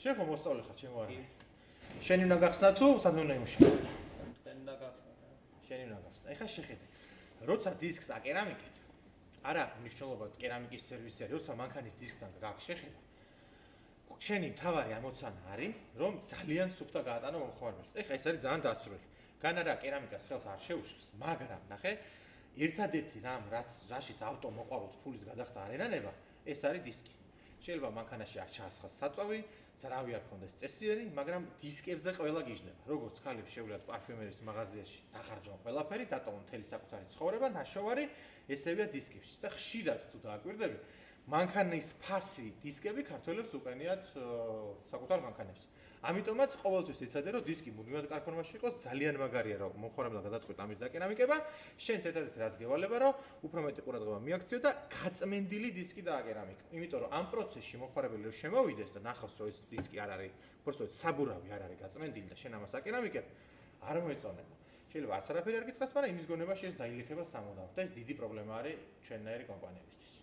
შენ ხომ მოსწავლე ხარ ჩემო არა? შენი უნდა გახსნა თუ სადმე უნდა იმუშაო? თქვენ უნდა გახსნათ. შენი უნდა გახსნა. ეხლა შეხედე. როცა დისკს აკერამიკებ, არა აქვს მნიშვნელობა კერამიკის სერვისი არის, როცა მანქანის დისკთან გაქვს შეხება. შენი მთავარი ამოცანა არის, რომ ძალიან სუფთა გაატანო მომხმარებელს. ეხლა ეს არის ძალიან დასრული. გან არა კერამიკას ხელს არ შეუშლის, მაგრამ ნახე, ერთადერთი რაშიც ავტო მოყვარულს ფულის გადახდა არ ენანება, ეს არის დისკი. შეიძლება მანქანაში არ ჩაასხას საწვავი, ძრავი არ ქონდეს წესიერი, მაგრამ დისკებზე ყველა გიждდება. როგორც ქალებს შეუძლიათ პარფიუმერიის მაღაზიაში დახარჯონ ყველაფერი, დატოვონ მთელი საკუთარი ცხოვრება, ნაშოვარი, ესევია დისკებში. და ხშირად თუ დააკვირდები, მანქანის ფასი დისკები ქართველებს უყენიათ საკუთარ მანქანებს. ამიტომაც ყოველთვის ეცადე რომ დისკი მუდმივად კარგ ფორმაში იყოს, ძალიან მაგარია რომ მომხმარებელს გადაწყვეტ ამის დაკერამიკება, შენც ერთადერთი რაც გევალება რომ უფრო მეტი ყურადღება მიაქციო და გაწმენდილი დისკი დააკერამიკა. იმიტომ რომ ამ პროცესში მომხმარებელი რომ შემოვიდეს და ნახოს რომ ეს დისკი არ არის, უბრალოდ საბურავი არ არის გაწმენდილი და შენ ამას აკერამიკებ, არ მოეწონება. შეიძლება არც არაფერი არ გითხრას, მაგრამ იმის გონებაში ეს დაილექება სამუდამოდ და ეს დიდი პრობლემა არის ჩვენნაირი კომპანიებისთვის.